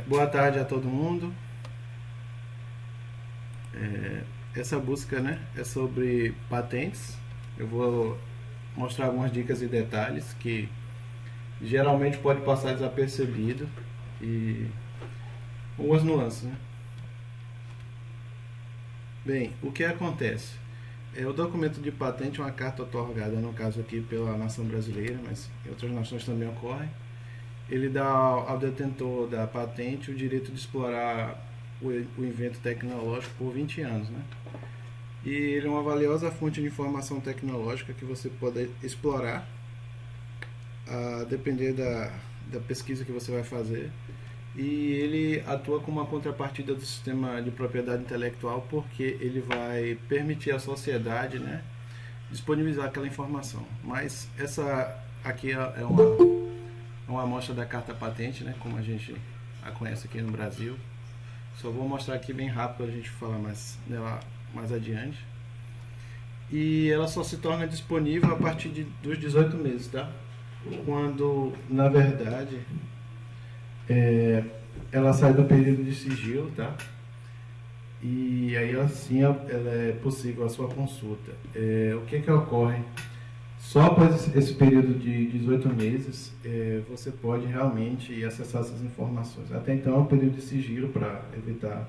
Boa tarde a todo mundo. Essa busca, né, é sobre patentes. Eu vou mostrar algumas dicas e detalhes que geralmente pode passar desapercebido e algumas nuances, né? Bem, o que acontece? O documento de patente é uma carta otorgada, no caso aqui pela nação brasileira, mas em outras nações também ocorre. Ele dá ao detentor da patente o direito de explorar o invento tecnológico por 20 anos, né? E ele é uma valiosa fonte de informação tecnológica que você pode explorar a depender da pesquisa que você vai fazer. E ele atua como uma contrapartida do sistema de propriedade intelectual, porque ele vai permitir à sociedade, né, disponibilizar aquela informação. Mas essa aqui é uma amostra da carta patente, né, como a gente a conhece aqui no Brasil. Só vou mostrar aqui bem rápido para a gente falar mais dela mais adiante. E ela só se torna disponível a partir dos 18 meses, tá? Quando, na verdade, ela sai do período de sigilo, tá? E aí assim ela é possível a sua consulta. O que ocorre? Só após esse período de 18 meses você pode realmente acessar essas informações. Até então é um período de sigilo para evitar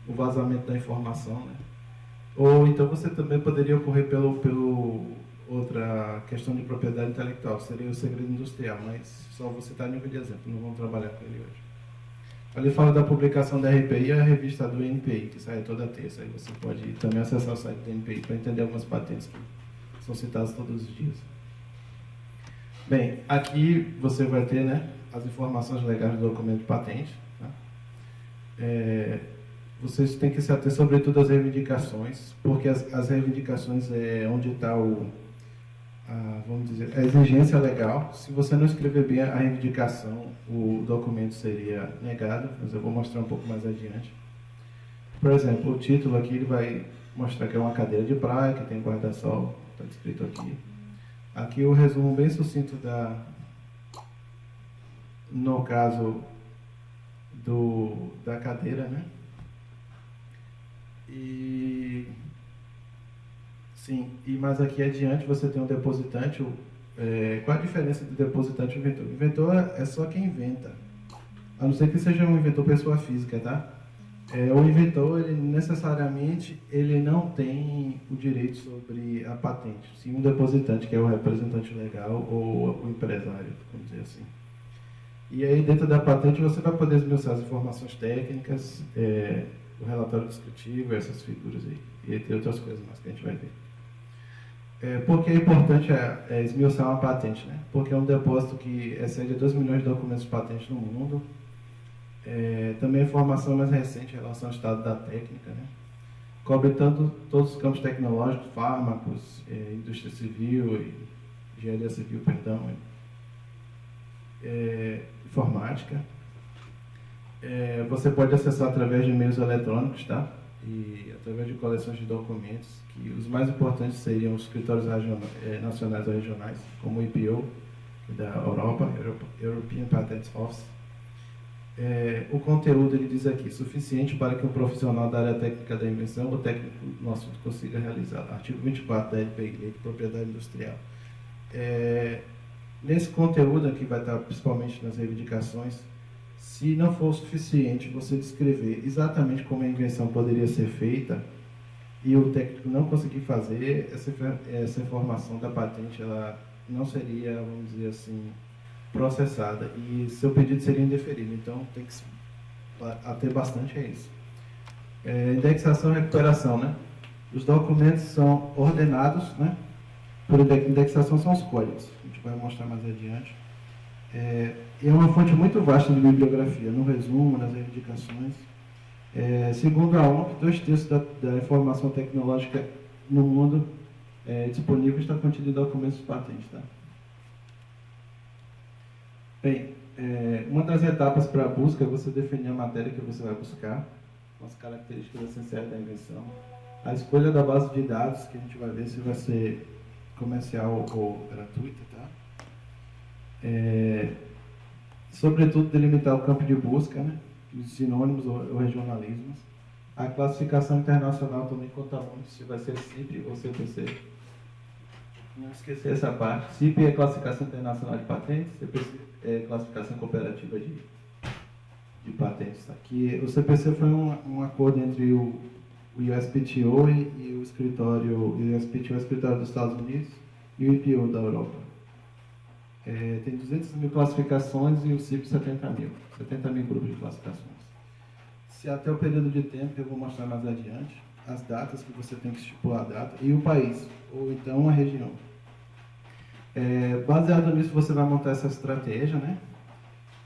o vazamento da informação, né? Ou então você também poderia ocorrer pelo outra questão de propriedade intelectual, seria o segredo industrial, mas só vou citar a nível de exemplo, não vamos trabalhar com ele hoje. Ali fala da publicação da RPI e a revista do NPI, que sai toda terça. Aí você pode também acessar o site do NPI para entender algumas patentes que são citadas todos os dias. Bem, aqui você vai ter, né, as informações legais do documento de patente. Tá? Vocês têm que se ater sobretudo às reivindicações, porque as reivindicações é onde está vamos dizer, a exigência legal. Se você não escrever bem a reivindicação, o documento seria negado, mas eu vou mostrar um pouco mais adiante. Por exemplo, o título aqui ele vai mostrar que é uma cadeira de praia, que tem guarda-sol, está descrito aqui. Aqui o resumo bem sucinto no caso da cadeira, né? E mais aqui adiante você tem um depositante. Qual a diferença do depositante e o inventor? O inventor é só quem inventa, a não ser que seja um inventor pessoa física, tá? O inventor, ele necessariamente, ele não tem o direito sobre a patente, sim um depositante, que é o representante legal ou o empresário, vamos dizer assim. E aí dentro da patente você vai poder esmiuçar as informações técnicas, o relatório descritivo, essas figuras aí, e tem outras coisas mais que a gente vai ver. Por que é importante esmiuçar uma patente, né? Porque é um depósito que excede 2 milhões de documentos de patente no mundo. Também a informação mais recente em relação ao estado da técnica, né? Cobre tanto todos os campos tecnológicos, fármacos, indústria civil, engenharia civil, perdão, informática. Você pode acessar através de e-mails eletrônicos, tá? E através de coleções de documentos, que os mais importantes seriam os escritórios nacionais ou regionais, como o EPO, da Europa, European Patent Office. O conteúdo, ele diz aqui, suficiente para que um profissional da área técnica da invenção ou técnico no assunto consiga realizar. Artigo 24 da LPI, Lei de Propriedade Industrial. Nesse conteúdo aqui vai estar principalmente nas reivindicações. Se não for o suficiente você descrever exatamente como a invenção poderia ser feita e o técnico não conseguir fazer, essa informação da patente ela não seria, vamos dizer assim, processada e seu pedido seria indeferido. Então tem que se ater bastante a isso. Indexação e recuperação, né? Os documentos são ordenados, né? Por indexação são os códigos. A gente vai mostrar mais adiante. É uma fonte muito vasta de bibliografia, no resumo, nas reivindicações. Segundo a OMP, 2/3 da informação tecnológica no mundo disponível está contida em documentos de patente. Tá? Bem, uma das etapas para a busca é você definir a matéria que você vai buscar, com as características essenciais da invenção. A escolha da base de dados, que a gente vai ver se vai ser comercial ou gratuita, tá? sobretudo delimitar o campo de busca, né? Os sinônimos ou regionalismos. A classificação internacional também conta muito, se vai ser CIP ou CPC. Não esquecer essa parte. CIP é Classificação Internacional de Patentes, CPC é Classificação Cooperativa de Patentes. Aqui, o CPC foi um acordo entre o USPTO e o escritório, o USPTO é o escritório dos Estados Unidos e o IPO da Europa. Tem 200 mil classificações e o CIP 70 mil grupos de classificações. Se até o período de tempo, eu vou mostrar mais adiante, as datas que você tem que estipular a data e o país, ou então a região. Baseado nisso, você vai montar essa estratégia, né?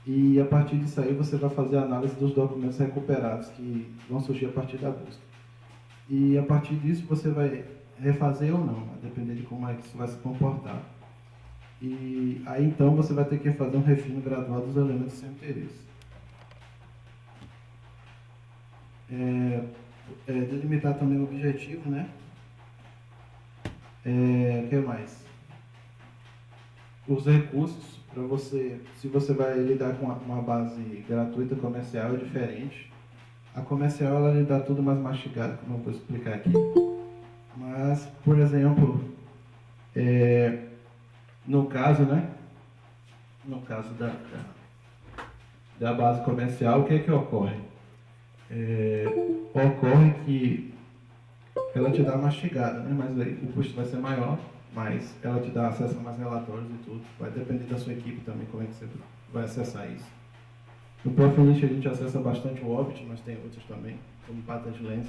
E a partir disso aí, você vai fazer a análise dos documentos recuperados que vão surgir a partir da busca. E a partir disso, você vai refazer ou não, a depender de como é que isso vai se comportar. E aí, então, você vai ter que fazer um refino gradual dos elementos sem interesse. Delimitar também o objetivo, né? O que mais? Os recursos, para você, se você vai lidar com uma base gratuita comercial, é diferente. A comercial, ela lhe dá tudo mais mastigado, como eu vou explicar aqui. Mas, por exemplo, no caso, né? No caso da base comercial, o que é que ocorre? Ocorre que ela te dá mastigada, né? Mas aí o custo vai ser maior, mas ela te dá acesso a mais relatórios e tudo. Vai depender da sua equipe também, como é que você vai acessar isso. No Profinit a gente acessa bastante o Orbit, mas tem outros também, como Patent Lens.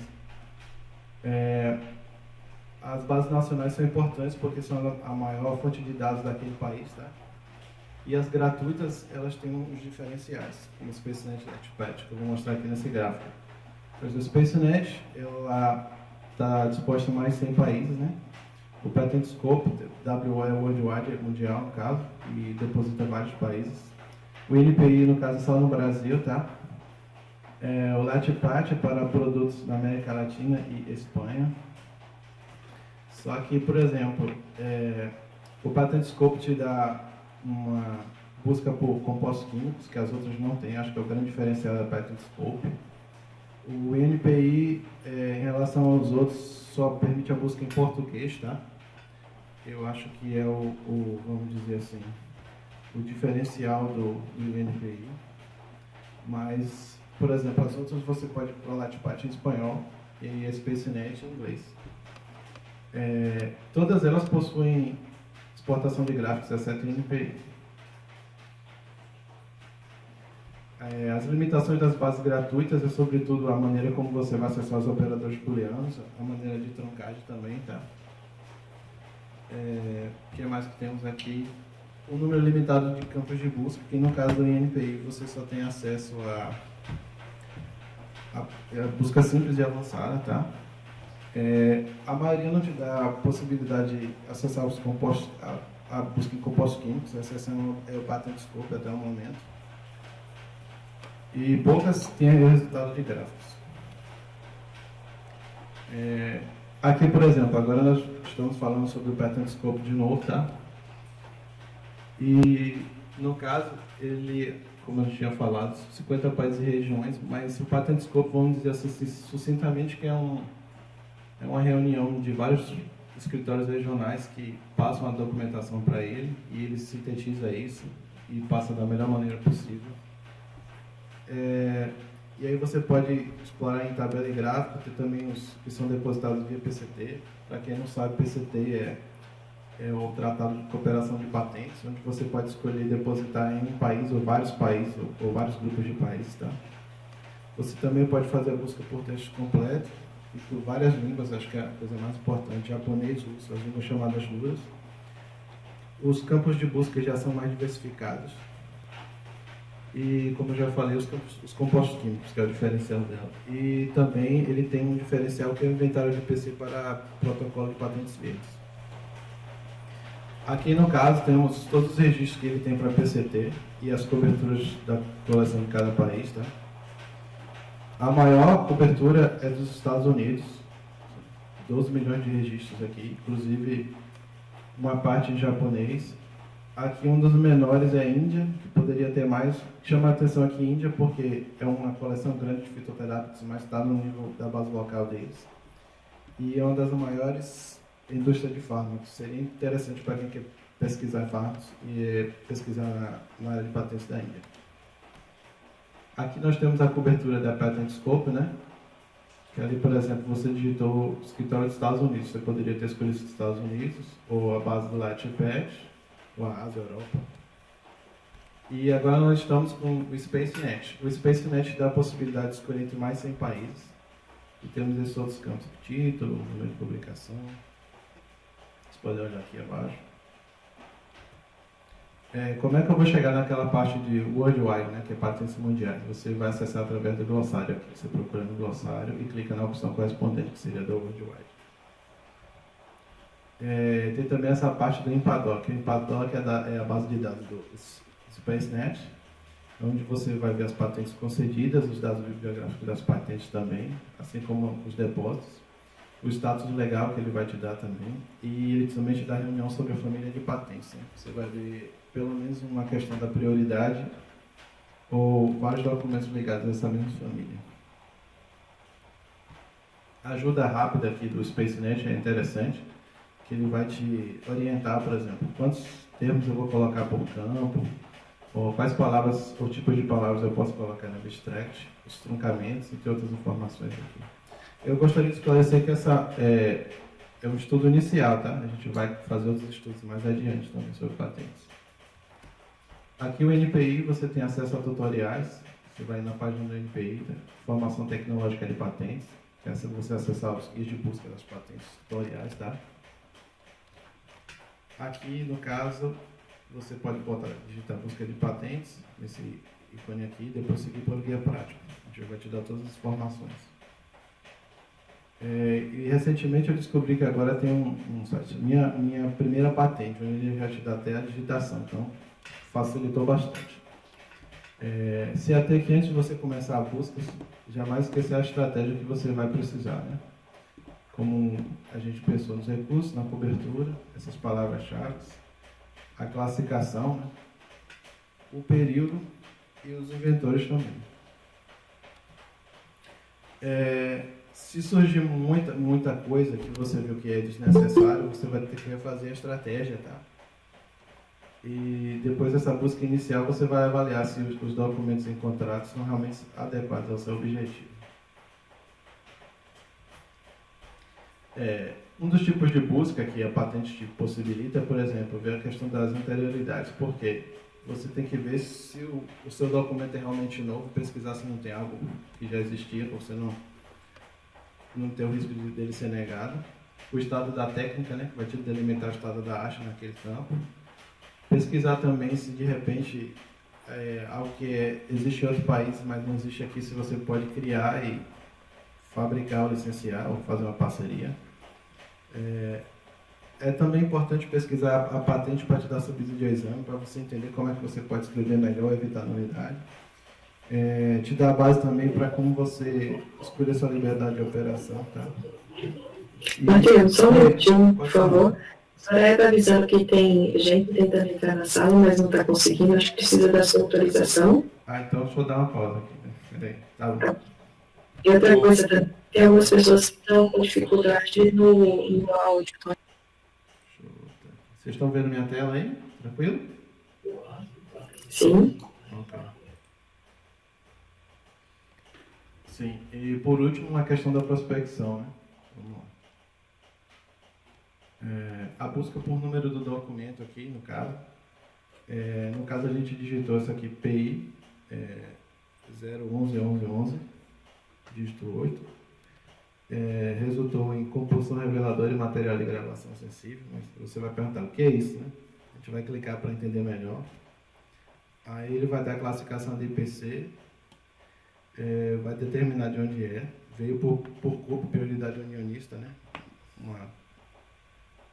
As bases nacionais são importantes porque são a maior fonte de dados daquele país, tá? E as gratuitas, elas têm uns diferenciais, como o SpaceNet NetPatch, que eu vou mostrar aqui nesse gráfico. Pois o SpaceNet, ela está disposta em mais de 100 países, né? O Patent Scope, WO é Worldwide, é mundial no caso, e deposita em vários países. O NPI, no caso, é só no Brasil, tá? O LATPAT é para produtos na América Latina e Espanha. Só que, por exemplo, o Patent Scope te dá uma busca por compostos químicos, que as outras não têm, acho que é o grande diferencial da Patent Scope. O NPI, em relação aos outros, só permite a busca em português, tá? Eu acho que é vamos dizer assim, o diferencial do NPI. Mas, por exemplo, as outras você pode ir para o LATPAT em espanhol e a SpaceNet em inglês. Todas elas possuem exportação de gráficos, exceto o NPI. As limitações das bases gratuitas é sobretudo a maneira como você vai acessar os operadores booleanos, a maneira de truncagem também, tá? O que mais que temos aqui? O número limitado de campos de busca, que no caso do INPI você só tem acesso a busca simples e avançada, tá? A maioria não te dá a possibilidade de acessar os compostos, a busca em compostos químicos, a exceção é o Patent Scope até o momento. E poucas têm resultado de gráficos. Aqui, por exemplo, agora nós estamos falando sobre o Patent Scope de novo, tá? E, no caso, ele, como eu tinha falado, 50 países e regiões, mas o Patent Scope, vamos dizer assim, sucintamente, que é uma reunião de vários escritórios regionais que passam a documentação para ele e ele sintetiza isso e passa da melhor maneira possível. E aí você pode explorar em tabela e gráfico, tem também os que são depositados via PCT. Para quem não sabe, PCT é o Tratado de Cooperação de Patentes, onde você pode escolher depositar em um país ou vários países, ou vários grupos de países. Tá? Você também pode fazer a busca por texto completo e por várias línguas, acho que é a coisa mais importante, japonês, russo, as línguas chamadas duras. Os campos de busca já são mais diversificados. E, como eu já falei, os compostos químicos, que é o diferencial dela. E também ele tem um diferencial que é o inventário de PC para protocolo de patentes verdes. Aqui, no caso, temos todos os registros que ele tem para PCT e as coberturas da coleção de cada país. Tá? A maior cobertura é dos Estados Unidos, 12 milhões de registros aqui, inclusive uma parte em japonês Aqui um dos menores é a Índia, que poderia ter mais. Chama a atenção aqui Índia porque é uma coleção grande de fitoterápicos, mas está no nível da base local deles. E é uma das maiores indústrias de fármacos. Seria interessante para quem quer pesquisar fármacos e pesquisar na área de patentes da Índia. Aqui nós temos a cobertura da Patent Scope, né? Que ali, por exemplo, você digitou o escritório dos Estados Unidos. Você poderia ter escolhido os Estados Unidos, ou a base do Latipad, ou a Ásia, Europa. E agora nós estamos com o SpaceNet. O SpaceNet dá a possibilidade de escolher entre mais 100 países. E temos esses outros campos de título, número de publicação. Vocês podem olhar aqui abaixo. Como é que eu vou chegar naquela parte de Worldwide, né, que é patentes mundiais? Você vai acessar através do glossário aqui. Você procura no glossário e clica na opção correspondente, que seria do Worldwide. Tem também essa parte do Empadoc. O Empadoc é a base de dados do SpaceNet, onde você vai ver as patentes concedidas, os dados bibliográficos das patentes também, assim como os depósitos, o status legal que ele vai te dar também, e ele também te dá reunião sobre a família de patentes. Né? Você vai ver pelo menos uma questão da prioridade ou vários documentos ligados a essa mesma família. A ajuda rápida aqui do SpaceNet é interessante, que ele vai te orientar, por exemplo, quantos termos eu vou colocar por campo, ou quais palavras ou tipos de palavras eu posso colocar no abstract, os truncamentos, entre outras informações aqui. Eu gostaria de esclarecer que essa é um estudo inicial, tá? A gente vai fazer outros estudos mais adiante também sobre patentes. Aqui o NPI, você tem acesso a tutoriais, você vai na página do NPI, tá? Formação Tecnológica de Patentes, que é você acessar os guias de busca das patentes tutoriais, tá? Aqui, no caso, você pode digitar busca de patentes, nesse ícone aqui, e depois seguir pelo guia prático. A gente vai te dar todas as informações. E recentemente eu descobri que agora tem um site, minha primeira patente, onde ele já te dá até a digitação, então facilitou bastante. Se até que antes de você começar a busca, jamais esquecer a estratégia que você vai precisar, né? Como a gente pensou nos recursos, na cobertura, essas palavras-chave, a classificação, né? O período e os inventores também. Se surgir muita coisa que você viu que é desnecessário, você vai ter que refazer a estratégia, tá? E depois dessa busca inicial, você vai avaliar se os documentos encontrados são realmente adequados ao seu objetivo. Um dos tipos de busca que a patente te possibilita é, por exemplo, ver a questão das anterioridades. Por quê? Você tem que ver se o seu documento é realmente novo, pesquisar se não tem algo que já existia, para você não ter o risco dele ser negado. O estado da técnica, né, que vai te delimitar o estado da arte naquele campo. Pesquisar também se de repente algo que existe em outro país, mas não existe aqui, se você pode criar e fabricar ou licenciar ou fazer uma parceria. É também importante pesquisar a patente para te dar subsídio ao exame, para você entender como é que você pode escrever melhor, evitar nulidade. Te dá a base também para como você escolher sua liberdade de operação. Tá? Matheus, só um minutinho, por favor. Só está avisando que tem gente tentando entrar na sala, mas não está conseguindo. Acho que precisa da sua autorização. Então deixa eu dar uma pausa aqui. Né? Peraí, tá bom. E outra coisa, tem algumas pessoas que estão com dificuldade no áudio. Vocês estão vendo minha tela aí? Tranquilo? Sim. Ok. Sim, e por último, a questão da prospecção, né? Vamos lá. A busca por número do documento aqui, no caso. No caso, a gente digitou essa aqui, PI 0111111, dígito 8. Resultou em composição reveladora e material de gravação sensível. Mas você vai perguntar, o que é isso, né? A gente vai clicar para entender melhor. Aí ele vai dar a classificação de IPC, vai determinar de onde é. Veio por corpo, prioridade unionista, né?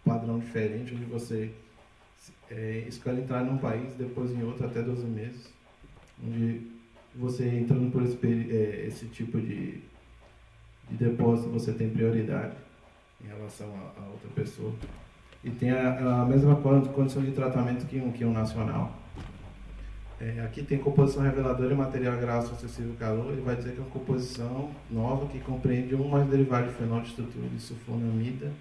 Padrão diferente, onde você escolhe entrar num país, depois em outro, até 12 meses, onde você entrando por esse tipo de depósito, você tem prioridade em relação a outra pessoa. e tem a mesma condição de tratamento que um nacional. Aqui tem composição reveladora e material grau sucessivo calor. Ele vai dizer que é uma composição nova que compreende um mais derivado de fenol de estrutura de sulfonamida,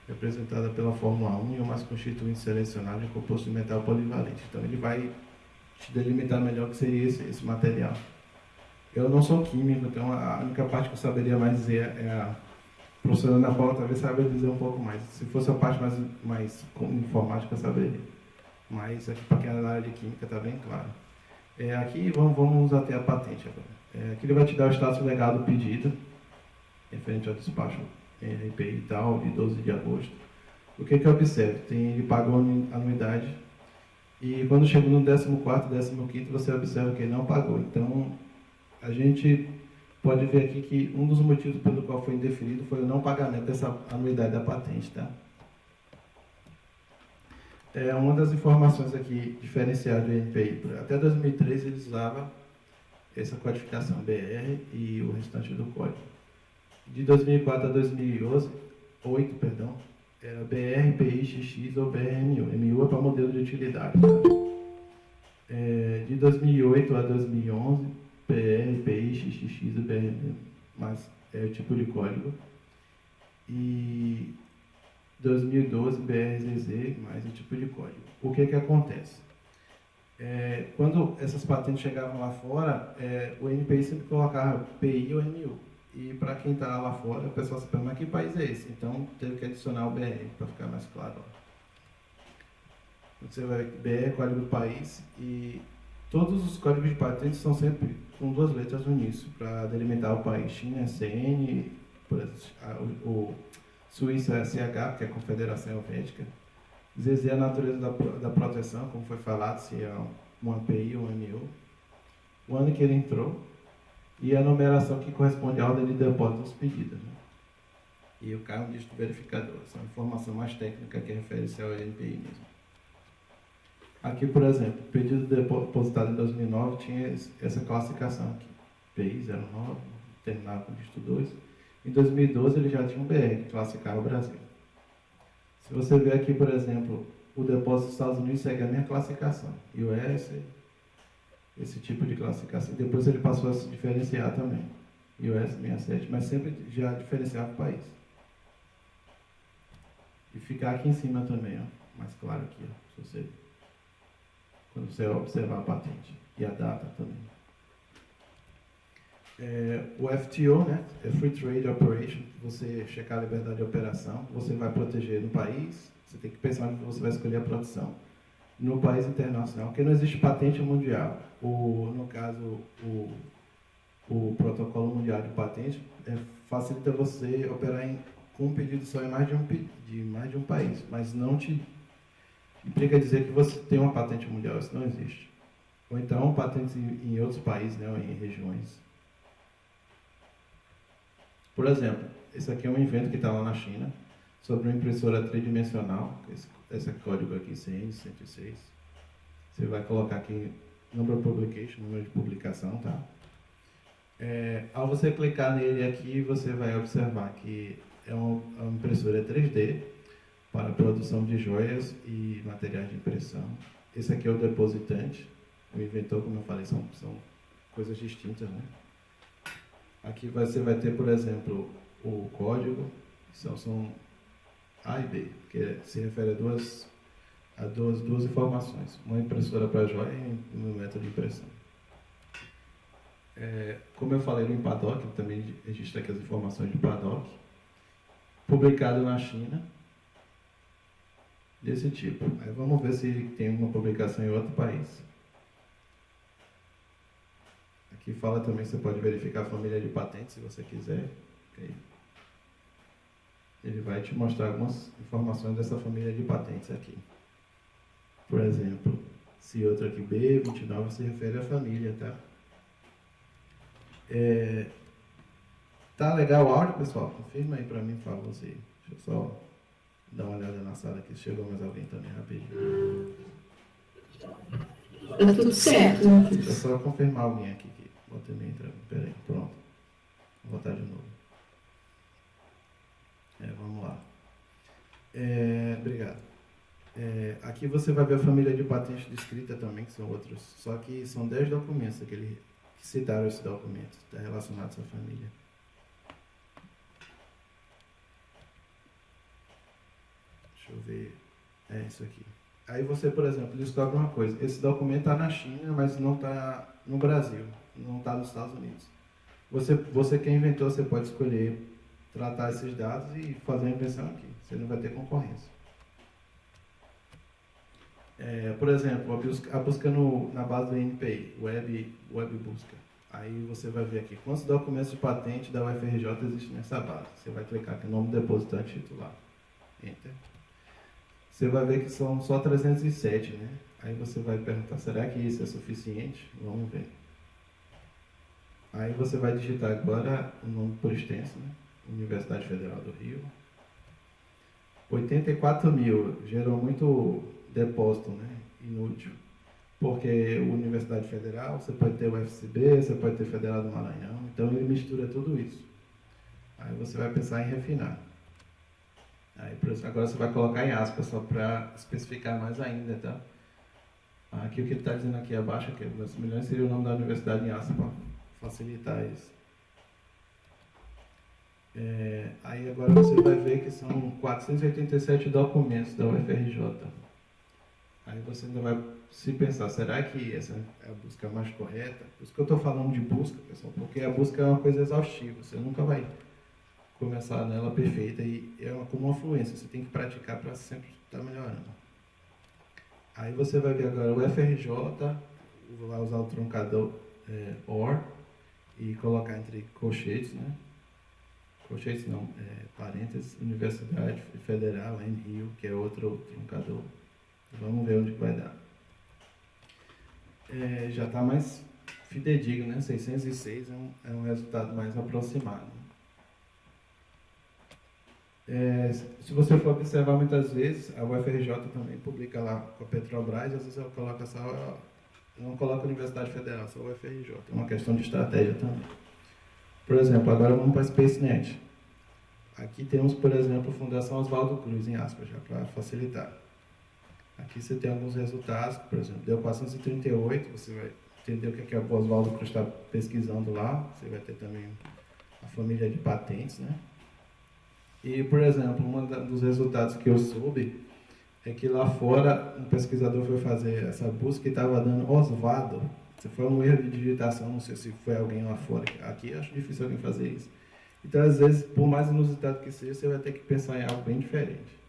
representada pela fórmula 1, e um mais constituinte selecionado de composto de metal polivalente. Então ele vai te delimitar melhor o que seria esse material. Eu não sou químico, então a única parte que eu saberia mais dizer é a professora Ana Paula talvez saiba dizer um pouco mais. Se fosse a parte mais informática, eu saberia. Mas aqui para quem é na área de química está bem claro. Aqui vamos até a patente agora. Aqui ele vai te dar o status legal do pedido, referente ao despacho RPI e tal, de 12 de agosto. O que eu observo? Ele pagou anuidade e quando chegou no 14º, 15º, você observa que ele não pagou. Então, a gente pode ver aqui que um dos motivos pelo qual foi indeferido foi o não pagamento dessa anuidade da patente, tá? Uma das informações aqui diferenciadas do INPI, até 2013 eles usavam essa codificação BR e o restante do código. De 2004 a 2008, era BR, PI, XX ou BRMU. MU é para modelo de utilidade. Tá? De 2008 a 2011, BR, PI, XX e BRMU, mas é o tipo de código. E 2012, BRZZ, mais o tipo de código. O que acontece? Quando essas patentes chegavam lá fora, o NPI sempre colocava PI ou MU. E para quem está lá fora, o pessoal se pergunta, mas que país é esse? Então, teve que adicionar o BR, para ficar mais claro. Você vai ver que BR é código do país, e todos os códigos de patentes são sempre com 2 letras no início, para delimitar o país. China é CN, por exemplo, Suíça é CH, que é a Confederação Helvética. ZZ é a natureza da proteção, como foi falado, se é um API ou um MU. O ano que ele entrou, e a numeração que corresponde à ordem de depósito dos pedidos. Né? E o cargo de verificador. Essa é uma informação mais técnica que refere-se ao NPI mesmo. Aqui, por exemplo, o pedido depositado em 2009 tinha essa classificação aqui. PI 09, terminava com dígito 2. Em 2012 ele já tinha um BR, que classificava o Brasil. Se você ver aqui, por exemplo, o depósito dos Estados Unidos segue a minha classificação. US, esse tipo de classificação. Depois ele passou a se diferenciar também. US 67, mas sempre já diferenciava o país. E ficar aqui em cima também, ó, mais claro aqui, ó, quando você observar a patente. E a data também. O FTO, né, é Free Trade Operation, você checar a liberdade de operação, você vai proteger no país, você tem que pensar onde você vai escolher a produção. No país internacional, porque não existe patente mundial. No caso, o protocolo mundial de patente facilita você operar com um pedido só em mais de um país, mas não te implica dizer que você tem uma patente mundial, isso não existe. Ou então patentes em outros países, né, ou em regiões. Por exemplo, esse aqui é um invento que está lá na China, sobre uma impressora tridimensional, esse código aqui, CN106. Você vai colocar aqui Number of Publication, número de publicação, tá? Ao você clicar nele aqui, você vai observar que é uma impressora 3D para a produção de joias e materiais de impressão. Esse aqui é o depositante. O inventor, como eu falei, são coisas distintas, né? Aqui você vai ter, por exemplo, o código, são A e B, que se refere a duas informações, uma impressora para joia e um método de impressão. Como eu falei no Paddock, também registra aqui as informações de Paddock, publicado na China, desse tipo. Aí vamos ver se tem uma publicação em outro país. Aqui fala também, você pode verificar a família de patentes, se você quiser. Okay. Ele vai te mostrar algumas informações dessa família de patentes aqui. Por exemplo, esse outro aqui, B29, se refere à família, tá? Tá legal o áudio, pessoal? Confirma aí pra mim, por favor. Deixa eu só dar uma olhada na sala aqui, se chegou mais alguém também, rapidinho. Tá tudo certo. Deixa eu só confirmar alguém aqui. Botei minha entrada. Peraí, pronto. Vou botar de novo. Vamos lá. Obrigado. Aqui você vai ver a família de patente descrita também, que são outros, só que são 10 documentos que citaram esse documento, está relacionado a essa família. Deixa eu ver, isso aqui. Aí você, por exemplo, descobre uma coisa, esse documento está na China, mas não está no Brasil, não está nos Estados Unidos. Você que inventou, você pode escolher tratar esses dados e fazer a invenção aqui, você não vai ter concorrência. Por exemplo, a busca na base do NPI, Web Busca. Aí você vai ver aqui quantos documentos de patente da UFRJ existem nessa base. Você vai clicar aqui no nome do depositante titular. Enter. Você vai ver que são só 307, né? Aí você vai perguntar, será que isso é suficiente? Vamos ver. Aí você vai digitar agora o nome por extenso, né? Universidade Federal do Rio. 84 mil, gerou muito depósito, né? Inútil. Porque a Universidade Federal, você pode ter o UFCB, você pode ter Federal do Maranhão, então ele mistura tudo isso. Aí você vai pensar em refinar. Aí, por isso, agora você vai colocar em aspas, só para especificar mais ainda, tá? Aqui o que ele está dizendo aqui abaixo, que os milhões seria o nome da universidade em aspas, para facilitar isso. Aí agora você vai ver que são 487 documentos da UFRJ. Aí você ainda vai se pensar, será que essa é a busca mais correta? Por isso que eu estou falando de busca, pessoal, porque a busca é uma coisa exaustiva, você nunca vai começar nela perfeita e como uma fluência, você tem que praticar para sempre estar melhorando. Aí você vai ver agora o UFRJ, vai usar o truncador OR e colocar entre colchetes, né? Colchetes não, parênteses, Universidade Federal em Rio, que é outro truncador. Vamos ver onde vai dar. Já está mais fidedigno, né? 606 é um resultado mais aproximado. Se você for observar muitas vezes, a UFRJ também publica lá com a Petrobras, às vezes ela coloca só, não coloca a Universidade Federal, só a UFRJ. É uma questão de estratégia também. Por exemplo, agora vamos para a SpaceNet. Aqui temos, por exemplo, a Fundação Oswaldo Cruz, em aspas, já para facilitar. Aqui você tem alguns resultados, por exemplo, deu 438, você vai entender o que o Oswaldo Cruz está pesquisando lá, você vai ter também a família de patentes, né? E, por exemplo, um dos resultados que eu soube é que lá fora um pesquisador foi fazer essa busca e estava dando Oswaldo. Se foi um erro de digitação, não sei se foi alguém lá fora. Aqui eu acho difícil alguém fazer isso. Então, às vezes, por mais inusitado que seja, você vai ter que pensar em algo bem diferente.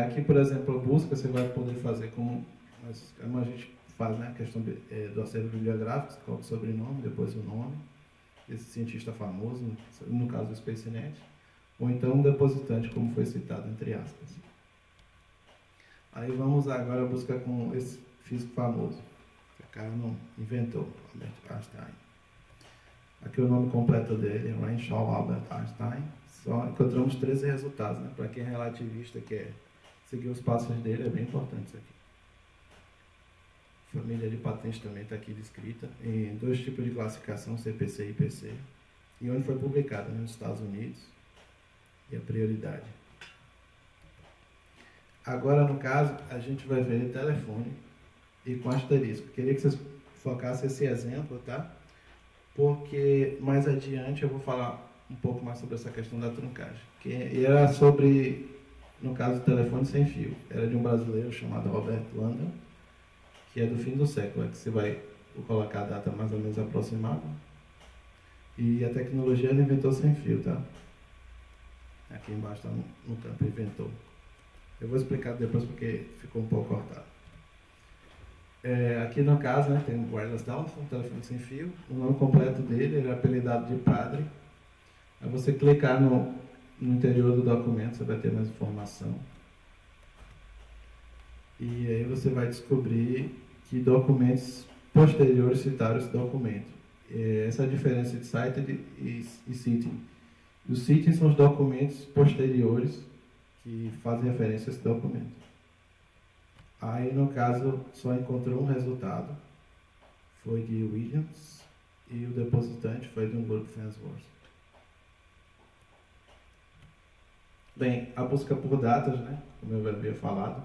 Aqui, por exemplo, a busca você vai poder fazer como a gente faz, né? A questão do acervo bibliográfico, você coloca o sobrenome, depois o nome desse cientista famoso, no caso do SpaceNet, ou então um depositante, como foi citado, entre aspas. Aí vamos agora buscar com esse físico famoso, que o cara não inventou, Albert Einstein. Aqui o nome completo dele é Renshaw Albert Einstein. Só encontramos 13 resultados, né? Para quem é relativista, quer seguir os passos dele, é bem importante isso aqui. Família de patentes também está aqui descrita, em 2 tipos de classificação, CPC e IPC, e onde foi publicado, né? Nos Estados Unidos, e a prioridade. Agora, no caso, a gente vai ver telefone e com asterisco. Queria que vocês focassem esse exemplo, tá? Porque mais adiante eu vou falar um pouco mais sobre essa questão da truncagem. Que era sobre, no caso, telefone sem fio. Era de um brasileiro chamado Roberto Landa, que é do fim do século, que você vai colocar a data mais ou menos aproximada. E a tecnologia ele inventou sem fio, tá? Aqui embaixo está no campo, inventou. Eu vou explicar depois porque ficou um pouco cortado. Aqui no caso, né, tem o wireless telephone, telefone sem fio. O nome completo dele era apelidado de padre. Aí você clicar no interior do documento, você vai ter mais informação. E aí você vai descobrir que documentos posteriores citaram esse documento. Essa é a diferença de cited e citing. Os citing são os documentos posteriores que fazem referência a esse documento. Aí, no caso, só encontrou um resultado, foi de Williams, e o depositante foi de um grupo Farnsworth. Bem, a busca por datas, né, como eu havia falado,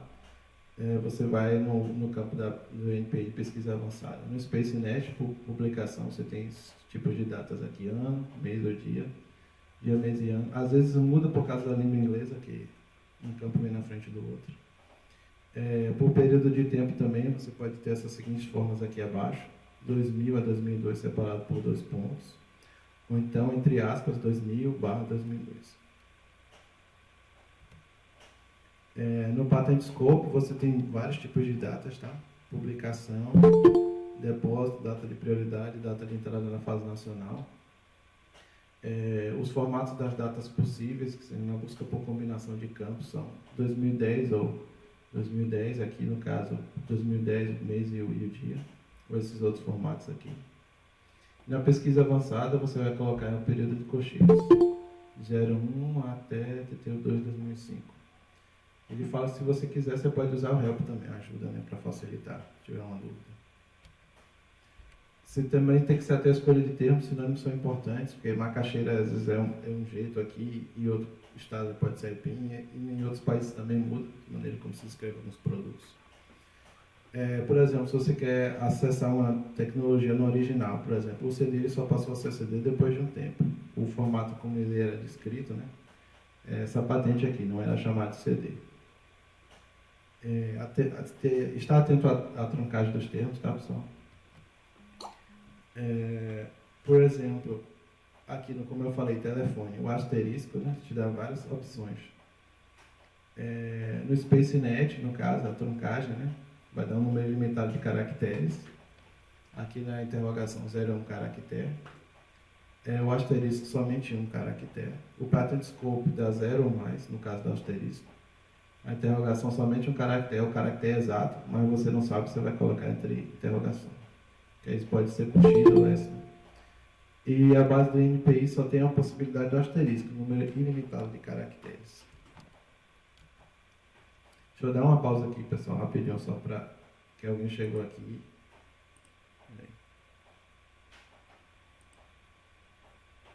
você vai no campo do NPI de pesquisa avançada. No SpaceNet, por publicação, você tem tipos de datas aqui, ano, mês ou dia, mês e ano. Às vezes muda por causa da língua inglesa, que um campo vem na frente do outro. Por período de tempo também, você pode ter essas seguintes formas aqui abaixo: 2000 a 2002 separado por 2 pontos, ou então, entre aspas, 2000/2002. No Patent Scope, você tem vários tipos de datas, tá? Publicação, depósito, data de prioridade, data de entrada na fase nacional. Os formatos das datas possíveis, que na busca por combinação de campos, são 2010 ou 2010, aqui no caso 2010, o mês e o dia, ou esses outros formatos aqui. Na pesquisa avançada, você vai colocar no período de cocheiros, 01 até TTU2 2005. Ele fala que se você quiser, você pode usar o help também, ajuda, né, para facilitar, se tiver uma dúvida. Você também tem que saber a escolha de termos, sinônimos são importantes, porque macaxeira às vezes é um jeito aqui, e outro estado pode ser aipim, e em outros países também muda a maneira como se escreve nos produtos. Por exemplo, se você quer acessar uma tecnologia no original, por exemplo, o CD ele só passou a ser CD depois de um tempo. O formato como ele era descrito, né, essa patente aqui, não era chamado de CD. Está atento à truncagem dos termos, tá, pessoal? Por exemplo, aqui, como eu falei, telefone, o asterisco, né, te dá várias opções. No SpaceNet, no caso, a truncagem, né, vai dar um número limitado de caracteres. Aqui na interrogação, 0 é um caractere. O asterisco, somente um caractere. O Patent Scope dá 0 ou mais, no caso do asterisco. A interrogação, somente um caractere, o caractere exato, mas você não sabe se você vai colocar entre interrogação. Que isso pode ser coxilha ou essa. E a base do NPI só tem a possibilidade do asterisco, número ilimitado de caracteres. Deixa eu dar uma pausa aqui, pessoal, rapidinho, só para que alguém chegou aqui.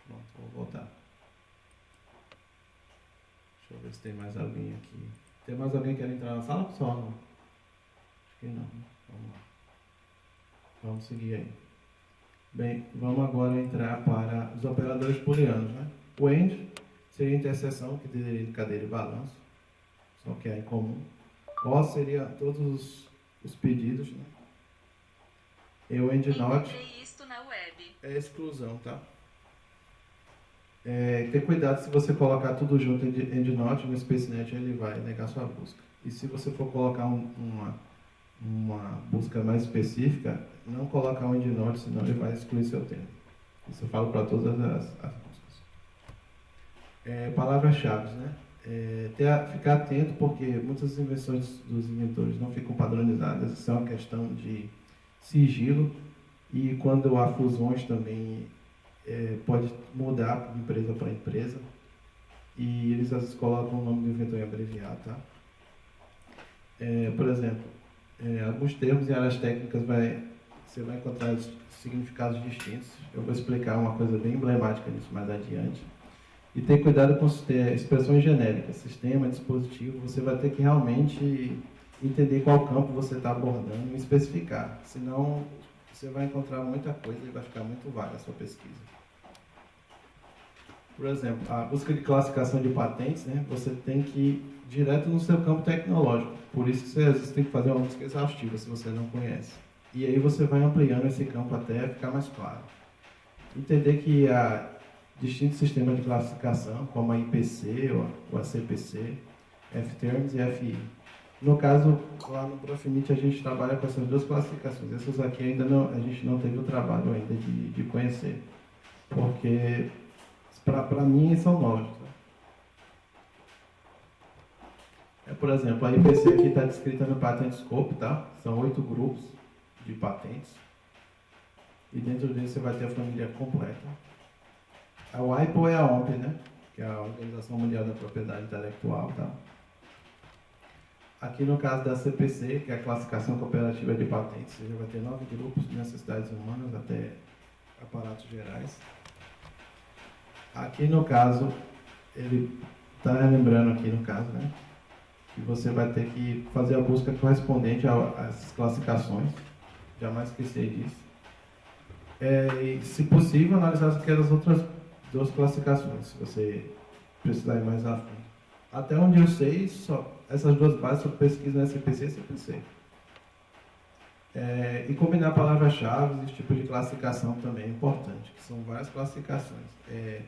Pronto, vou voltar. Deixa eu ver se tem mais alguém aqui. Tem mais alguém que quer entrar na sala, pessoal? Não? Acho que não. Vamos lá. Vamos seguir aí. Bem, vamos agora entrar para os operadores booleanos, né? O AND seria a interseção, que teria cadeira e balanço, só que é em comum. O seria todos os pedidos, né? E o AND NOT é exclusão, tá? Ter cuidado, se você colocar tudo junto em AND NOT no SpaceNet, ele vai negar sua busca. E se você for colocar uma busca mais específica, não colocar um AND NOT, senão ele vai excluir seu termo. Isso eu falo para todas as buscas. Palavras-chave, né? Ficar atento, porque muitas invenções dos inventores não ficam padronizadas. Isso é uma questão de sigilo, e quando há fusões também pode mudar de empresa para empresa, e eles às vezes colocam o nome do inventor em abreviado, tá? Por exemplo, alguns termos e áreas técnicas você vai encontrar significados distintos. Eu vou explicar uma coisa bem emblemática nisso mais adiante. E ter cuidado com expressões genéricas, sistema, dispositivo. Você vai ter que realmente entender qual campo você está abordando e especificar. Senão, você vai encontrar muita coisa e vai ficar muito vaga a sua pesquisa. Por exemplo, a busca de classificação de patentes, né, você tem que ir direto no seu campo tecnológico. Por isso que você às vezes tem que fazer uma busca exaustiva, se você não conhece. E aí você vai ampliando esse campo até ficar mais claro. Entender que há distintos sistemas de classificação, como a IPC ou a CPC, F-Terms e FI. No caso, lá no Profinit, a gente trabalha com essas duas classificações. Essas aqui ainda não, a gente não teve o trabalho ainda de conhecer, porque para mim são novos. Por exemplo, a IPC aqui está descrita no Patent Scope, tá? São 8 grupos de patentes, e dentro dele você vai ter a família completa. A WIPO é a OMP, né? Que é a Organização Mundial da Propriedade Intelectual, tá? Aqui no caso da CPC, que é a Classificação Cooperativa de Patentes, você já vai ter 9 grupos de necessidades humanas até aparatos gerais. Aqui no caso, ele Tá lembrando aqui no caso, né? Que você vai ter que fazer a busca correspondente a essas classificações. Jamais esquecer disso. E, se possível, analisar aquelas outras 2 classificações, se você precisar ir mais a fundo. Até onde eu sei, só essas 2 bases só pesquisa no SPC e CPC. E combinar palavras-chave, esse tipo de classificação também é importante, que são várias classificações. A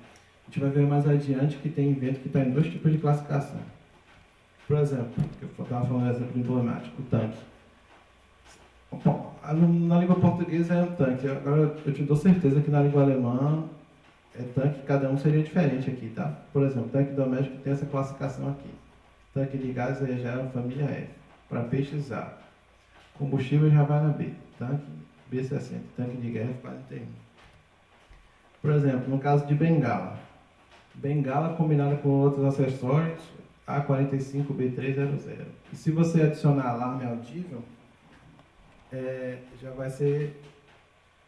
gente vai ver mais adiante que tem evento que está em 2 tipos de classificação. Por exemplo, que eu estava falando um exemplo emblemático, o tanque. Bom, na língua portuguesa é um tanque, agora eu te dou certeza que na língua alemã tanque, cada um seria diferente aqui, tá? Por exemplo, tanque doméstico tem essa classificação aqui. Tanque de gás já é a família F. Para peixes A. Combustível já vai na B. Tanque B60. Tanque de guerra F41. Por exemplo, no caso de bengala. Bengala combinada com outros acessórios A45B300. E se você adicionar alarme audível, já vai ser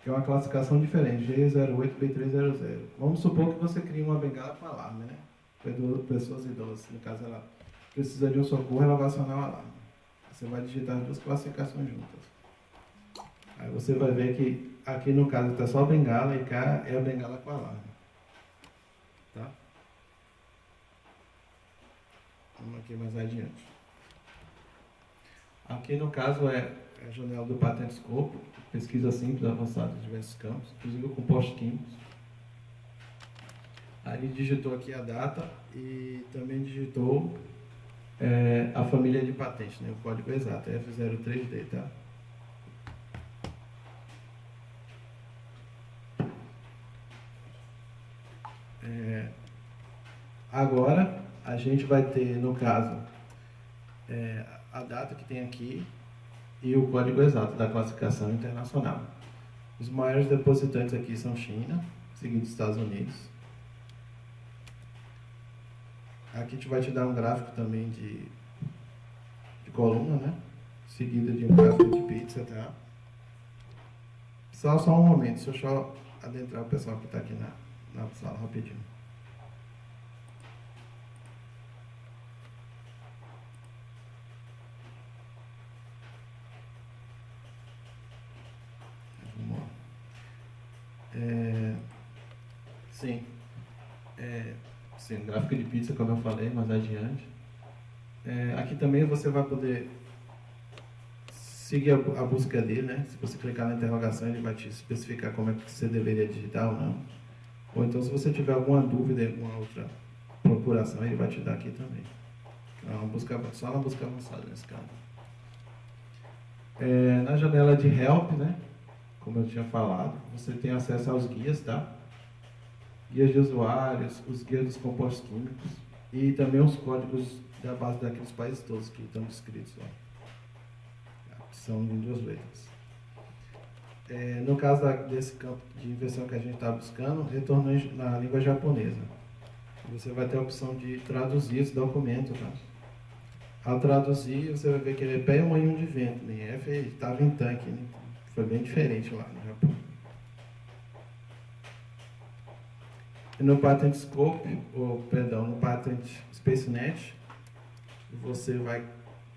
uma classificação diferente, G08B300. Vamos supor que você cria uma bengala com alarme, né? Para pessoas idosas. No caso, ela precisa de um socorro, ela vai acionar o alarme. Você vai digitar as 2 classificações juntas. Aí você vai ver que aqui no caso está só a bengala e cá é a bengala com alarme. Tá? Vamos aqui mais adiante. Aqui no caso é a janela do Patent Scope, pesquisa simples avançada de diversos campos, inclusive compostos químicos. Aí ele digitou aqui a data e também digitou a família de patente, né? O código exato, F03D, tá? Agora a gente vai ter, no caso, a data que tem aqui e o código exato da classificação internacional. Os maiores depositantes aqui são China, seguido Estados Unidos. Aqui a gente vai te dar um gráfico também de coluna, né? Seguido de um gráfico de pizza, tá? Só um momento, deixa eu só adentrar o pessoal que está aqui na sala rapidinho. Sim, gráfico de pizza, como eu falei, mais adiante. Aqui também você vai poder seguir a busca dele, né? Se você clicar na interrogação, ele vai te especificar como é que você deveria digitar ou não. Ou então, se você tiver alguma dúvida, alguma outra procuração, ele vai te dar aqui também. Só na busca avançada nesse caso. Na janela de Help, né? Como eu tinha falado, você tem acesso aos guias, tá? Guias de usuários, os guias dos compostos químicos e também os códigos da base daqueles países todos que estão descritos lá. Que são em 2 letras. No caso desse campo de inversão que a gente está buscando, retornou na língua japonesa. Você vai ter a opção de traduzir esse documento, tá? Ao traduzir, você vai ver que ele é pé e moinho de vento, né? F estava em tanque, né? Foi bem diferente lá no Japão. E no Patent Scope, no Patent SpaceNet, você vai,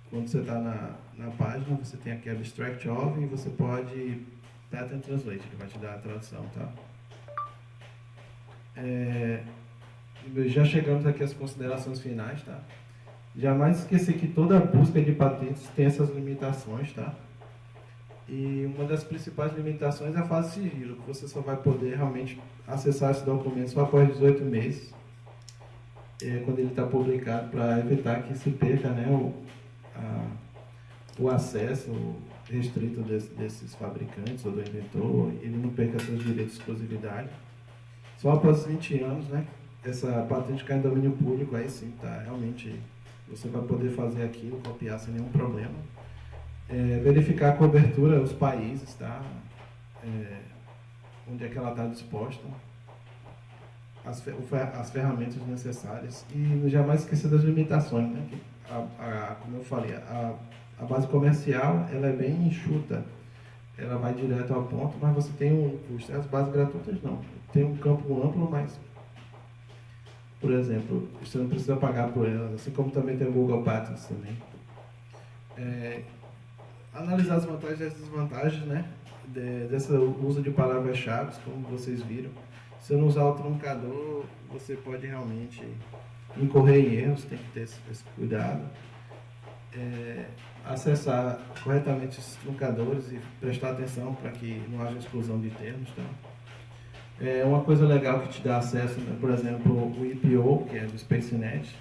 quando você está na página, você tem aqui Abstract of e você pode Patent Translate, que vai te dar a tradução, tá? Já chegamos aqui às considerações finais, tá? Jamais esquecer que toda busca de patentes tem essas limitações, tá? E uma das principais limitações é a fase de sigilo, que você só vai poder realmente acessar esse documento só após 18 meses, quando ele está publicado, para evitar que se perca, né, o acesso restrito desses fabricantes ou do inventor, ele não perca seus direitos de exclusividade. Só após 20 anos, né, essa patente cai em domínio público, aí sim, tá, realmente você vai poder fazer aquilo, copiar sem nenhum problema. Verificar a cobertura, os países, tá? Onde é que ela está disposta, as ferramentas necessárias e jamais esquecer das limitações, né? Como eu falei, a base comercial ela é bem enxuta, ela vai direto ao ponto, mas você tem um custo. As bases gratuitas não, tem um campo amplo, mas por exemplo, você não precisa pagar por elas, assim como também tem o Google Patents também. Analisar as vantagens e as desvantagens, né, desse uso de palavras-chave, como vocês viram. Se não usar o truncador, você pode realmente incorrer em erros, tem que ter esse cuidado. Acessar corretamente esses truncadores e prestar atenção para que não haja exclusão de termos. Então, uma coisa legal que te dá acesso, né, por exemplo, o IPO, que é do SpaceNet,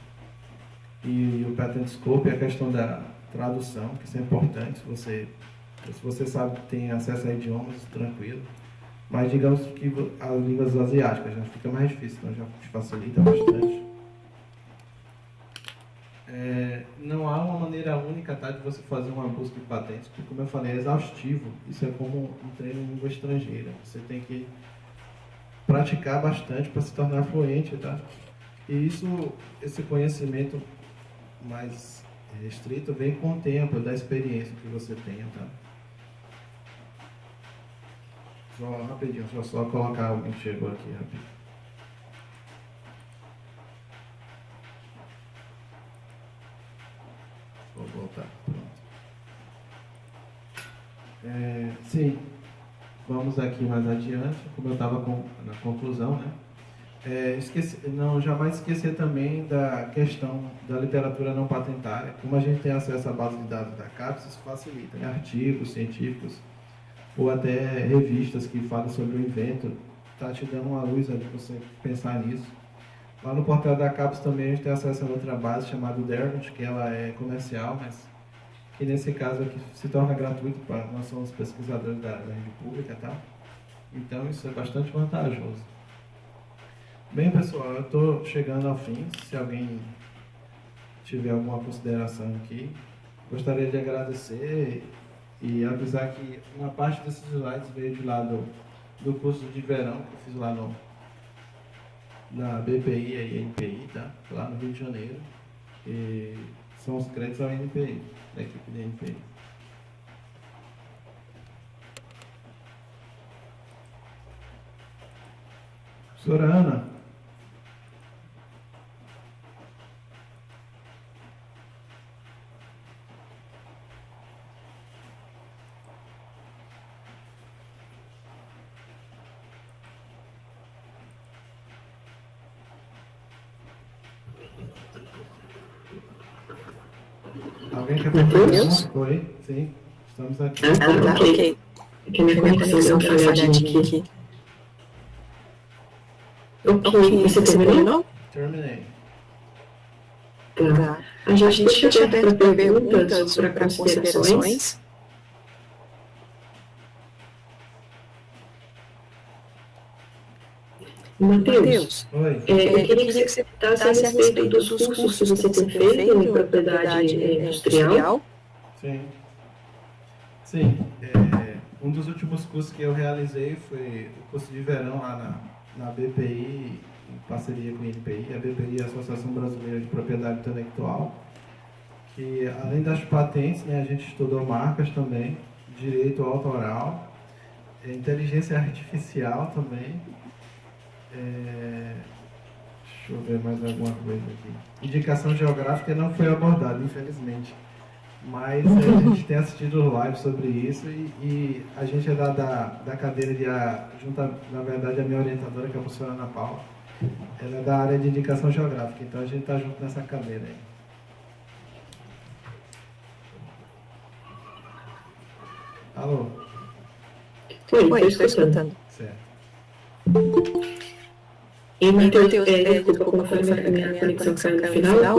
e o Patent Scope, é a questão da tradução, que isso é importante. Se você sabe que tem acesso a idiomas, tranquilo. Mas digamos que as línguas asiáticas já fica mais difícil, então já te facilita bastante. Não há uma maneira única, tá, de você fazer uma busca de patentes, porque, como eu falei, é exaustivo. Isso é como um treino em língua estrangeira. Você tem que praticar bastante para se tornar fluente, tá? E esse conhecimento mais restrito vem com o tempo, da experiência que você tenha, tá? Só rapidinho, deixa eu só colocar alguém que chegou aqui rapidinho. Vou voltar, pronto. Sim, vamos aqui mais adiante, como eu estava na conclusão, né? Jamais esquecer também da questão da literatura não patentária. Como a gente tem acesso à base de dados da CAPES, isso facilita, né? Artigos científicos ou até revistas que falam sobre o invento, está te dando uma luz ali para você pensar nisso. Lá no portal da CAPES também a gente tem acesso a outra base chamada Derwent, que ela é comercial, mas que nesse caso aqui se torna gratuito para nós somos pesquisadores da rede pública, tá? Então isso é bastante vantajoso. Bem, pessoal, eu estou chegando ao fim. Se alguém tiver alguma consideração aqui, gostaria de agradecer e avisar que uma parte desses slides veio de lá do curso de verão que eu fiz lá na BPI e NPI, tá? Lá no Rio de Janeiro. E são os créditos ao NPI, da equipe da NPI. Professora Ana. Alguém quer Matheus? Oi, sim, estamos aqui. Tá, ok. Porque minha conexão deu uma falhadinha aqui. Ok, você terminou? Terminei. Tá. A gente deixa aberto para perguntas, para considerações. Matheus, Oi. Eu queria que você comentasse a respeito dos cursos que você tem feito em propriedade industrial. Sim. Um dos últimos cursos que eu realizei foi o curso de verão lá na BPI, em parceria com a INPI. A BPI é a Associação Brasileira de Propriedade Intelectual, que além das patentes, né, a gente estudou marcas também, direito autoral, inteligência artificial também. Deixa eu ver mais alguma coisa aqui. Indicação geográfica não foi abordada, infelizmente. Mas a gente tem assistido live sobre isso e a gente é da cadeira na verdade, a minha orientadora, que é a professora Ana Paula, ela é da área de indicação geográfica, então a gente está junto nessa cadeira aí. Alô? Oi, estou escutando. Certo. E, Matheus, desculpa, como eu falei, minha conexão caiu no final,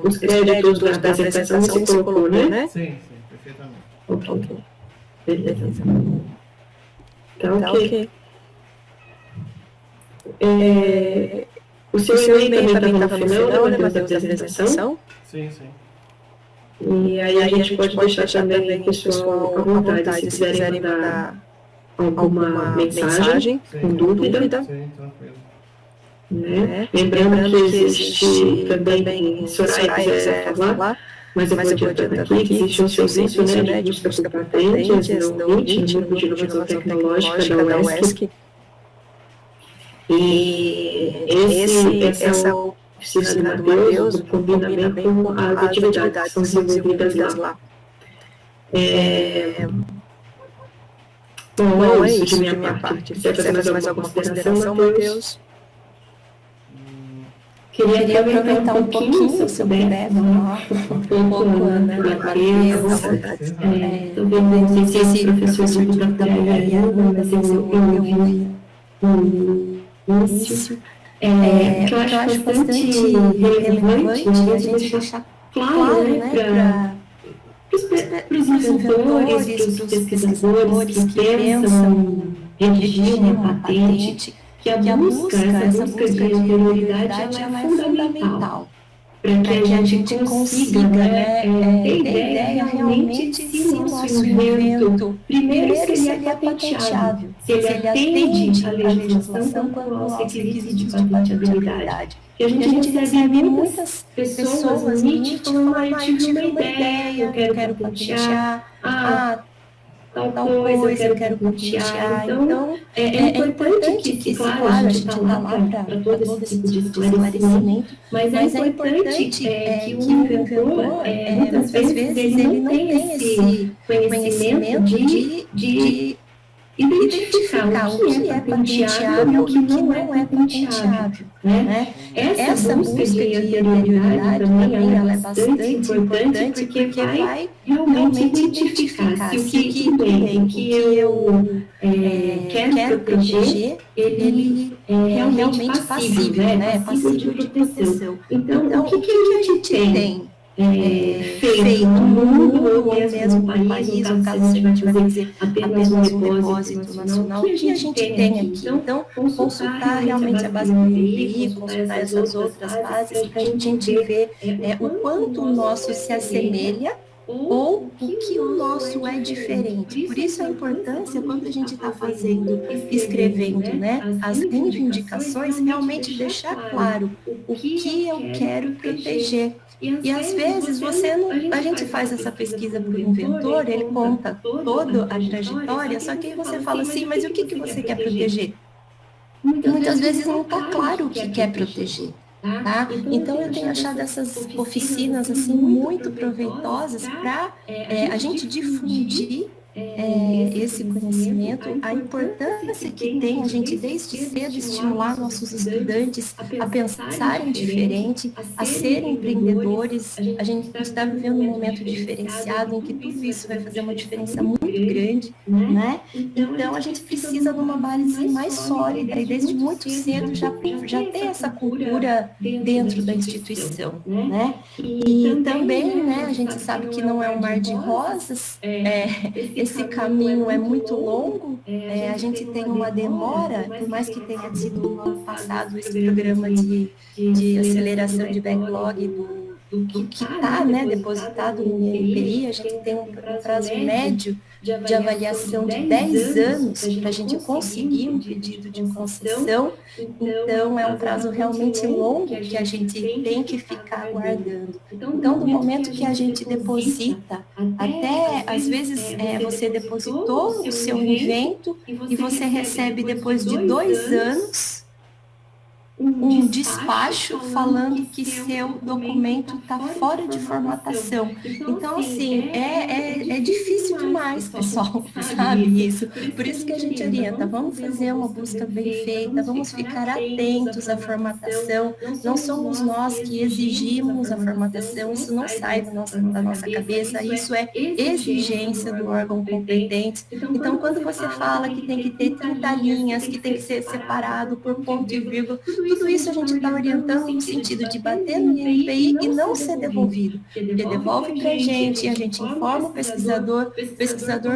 os créditos da apresentação você colocou, né? Sim, perfeitamente. Ok. Beleza. Tá ok. O seu e-mail também estava no final, né, Matheus, da apresentação? Sim. E aí a gente pode deixar também o pessoal à vontade, se quiserem mandar alguma mensagem com dúvida. Sim, tranquilo. Né? Lembrando que existe também, se Soraya quiser falar, mas eu vou adiantando aqui, que existe um serviço, né, de busca por patentes no NIT, no Grupo de Inovação Tecnológica da UESC. E essa oficina do Mateus combina bem com as atividades que são desenvolvidas lá. Bom, é isso de minha parte. Você fazer mais alguma consideração, Mateus? Queria aproveitar um pouquinho, se eu puder, falar um pouco, né, Mateus. Não sei se o professor de da Mariana, mas eu vi no início, que eu acho bastante relevante a gente deixar claro, né, para os inventores, para os pesquisadores que pensam redigir uma patente, que essa busca de anterioridade ela é fundamental para que a gente consiga, né, ter ideia realmente se o nosso invento, primeiro, se ele é patenteável, se ele atende à legislação quanto aos requisitos de patentabilidade. E a gente recebe muitas pessoas no MIT falando, eu tive uma ideia, eu quero patentear, tal coisa, eu quero patentear. Então, é importante que, claro, a gente está lá para todo esse tipo de esclarecimento, mas é importante que o inventor, muitas vezes, ele não tem esse conhecimento de identificar o que é patenteável e o que não é patenteável, né? Essa busca de anterioridade também ela é bastante importante porque vai realmente identificar se o que eu quero proteger, ele é realmente passível, né? Passível de proteção. Então, o que a gente tem feito no mundo ou mesmo no país, no caso se a gente vai fazer apenas um depósito nacional, o que a gente tem aqui? Então, consultar realmente a base do INPI, consultar essas outras bases para a gente ver o quanto o nosso se assemelha ou o que o nosso é diferente. Por isso a importância, quando a gente está escrevendo, né, as reivindicações, realmente deixar claro o que eu quero proteger. E às vezes a gente faz essa pesquisa para o inventor, ele conta toda a trajetória, só que aí você fala assim, mas o que você quer proteger? Muitas vezes não está claro o que quer proteger. Tá? Então eu tenho achado essas oficinas assim muito proveitosas para a gente difundir esse conhecimento, a importância que tem a gente desde cedo estimular nossos estudantes a pensarem diferente, a serem empreendedores. A gente está vivendo um momento diferenciado em que tudo isso vai fazer uma diferença muito grande, né? Então a gente precisa de uma base mais sólida e desde muito cedo já ter essa cultura dentro da instituição, né? E também, né, a gente sabe que não é um mar de rosas, esse caminho é muito longo, a gente tem uma demora, por mais que tenha sido no ano passado esse programa de aceleração de backlog do que está, né, depositado no INPI, a gente tem um prazo médio de avaliação de 10 anos para a gente conseguir um pedido de concessão, então é um prazo realmente longo que a gente tem que ficar aguardando. Então, do momento que a gente deposita, até às vezes você depositou o seu invento e você recebe depois de 2 anos um despacho falando que seu documento está fora de formatação. Então, assim, é difícil demais, pessoal, sabe isso? Por isso que a gente orienta, vamos fazer uma busca bem feita, vamos ficar atentos à formatação, não somos nós que exigimos a formatação, isso não sai da nossa cabeça, isso é exigência do órgão competente. Então, quando você fala que tem que ter 30 linhas, que tem que ser separado por ponto e vírgula, tudo isso a gente está orientando no sentido de bater no INPI e não ser devolvido. Ele devolve para a gente informa o pesquisador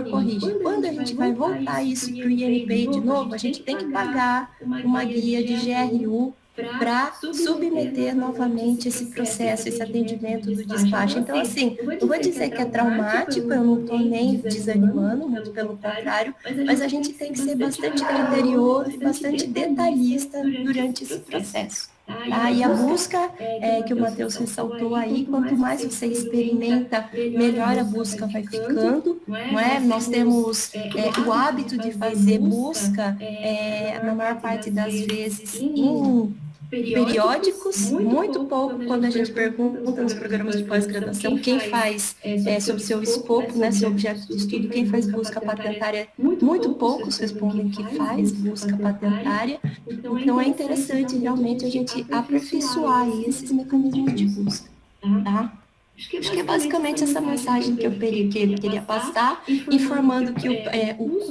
corrige. Quando a gente vai voltar isso para o INPI de novo, a gente tem que pagar uma guia de GRU para submeter novamente esse processo, esse atendimento do despacho. Então, assim, não vou dizer que é traumático, eu não estou nem desanimando, muito pelo contrário, mas a gente tem que ser bastante criterioso e bastante detalhista durante esse processo. tá? E a busca que o Matheus ressaltou aí, quanto mais você experimenta, melhor a busca vai ficando, não é? Nós temos o hábito de fazer busca, na maior parte das vezes, em periódicos, muito pouco quando a gente pergunta nos programas de pós-graduação quem faz sobre seu escopo, né, seu objeto de estudo, quem faz busca patentária, muito poucos respondem que faz busca patentária, então é interessante realmente a gente aperfeiçoar esses mecanismos de busca, tá? Acho que é basicamente essa mensagem que eu queria passar, informando que o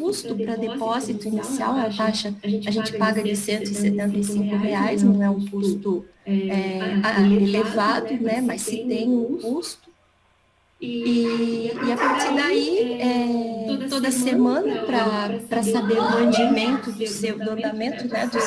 custo para depósito inicial, a taxa a gente paga de R$175, não é um custo elevado, né, mas se tem um custo. E a partir daí, toda semana, para saber o andamento né, do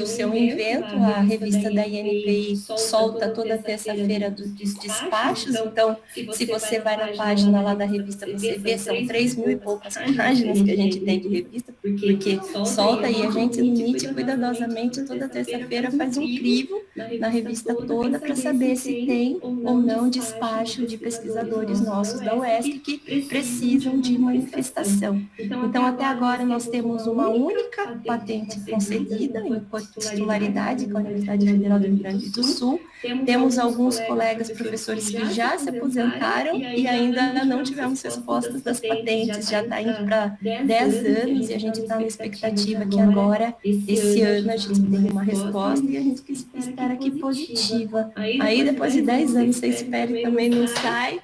seu evento, a revista da INPI solta toda terça-feira dos despachos, então, se você vai na página lá da revista, você vê, são 3.000 e poucas páginas que a gente tem de revista, porque solta e a gente, no NIT, cuidadosamente, toda terça-feira faz um crivo na revista toda para saber se tem ou não despacho de pesquisadores nossos da UESC que precisam de manifestação. Então, até agora, nós temos uma única patente concedida em titularidade com a Universidade Federal do Rio Grande do Sul. Temos alguns colegas professores que já se aposentaram e ainda não tivemos respostas das patentes, já está indo para 10 anos e a gente está na expectativa que agora, esse ano, a gente tenha uma resposta e a gente espera que positiva. Aí, depois de 10 anos, você espera e também não sai,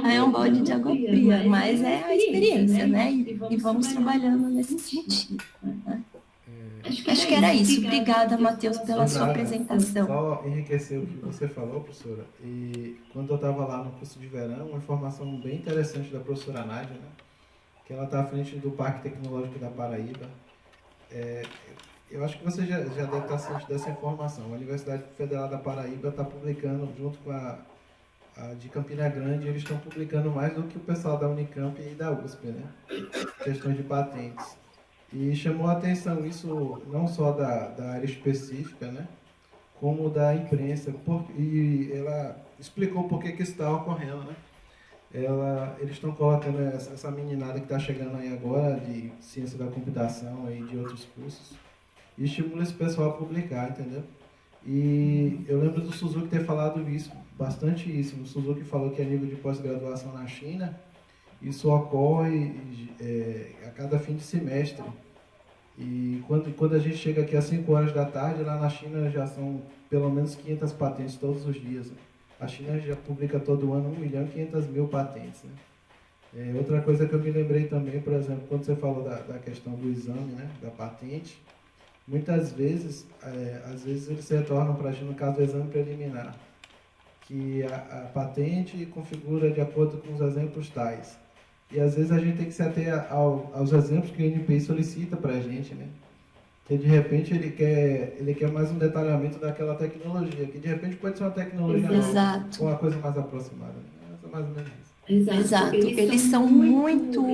aí é um balde de água fria, mas é a experiência, né? E vamos trabalhando nesse sentido. Né? Acho que era isso. Obrigada, Matheus, pela sua apresentação. Só enriquecer o que você falou, professora. E quando eu estava lá no curso de verão, uma informação bem interessante da professora Nádia, né? Que ela está à frente do Parque Tecnológico da Paraíba. Eu acho que você já deve estar ciente dessa informação. A Universidade Federal da Paraíba está publicando, junto com a de Campina Grande, eles estão publicando mais do que o pessoal da Unicamp e da USP, né? Questões de patentes. E chamou a atenção isso não só da área específica, né? Como da imprensa. E ela explicou por que isso está ocorrendo, né? Eles estão colocando essa meninada que está chegando aí agora, de ciência da computação e de outros cursos, e estimula esse pessoal a publicar, entendeu? E eu lembro do Suzuki ter falado isso, bastante isso. O Suzuki falou que a nível de pós-graduação na China, isso ocorre a cada fim de semestre. E quando a gente chega aqui às 5 horas da tarde, lá na China já são pelo menos 500 patentes todos os dias. Né? A China já publica todo ano 1.500.000 patentes. Né? Outra coisa que eu me lembrei também, por exemplo, quando você falou da questão do exame, né, da patente, muitas vezes, às vezes eles retornam para a gente no caso do exame preliminar, que a patente configura de acordo com os exemplos tais. E às vezes a gente tem que se ater aos exemplos que o INPI solicita para a gente, né? Que de repente ele quer mais um detalhamento daquela tecnologia, que de repente pode ser uma tecnologia nova, ou uma coisa mais aproximada. Né? É mais ou menos isso. Exato. Eles são muito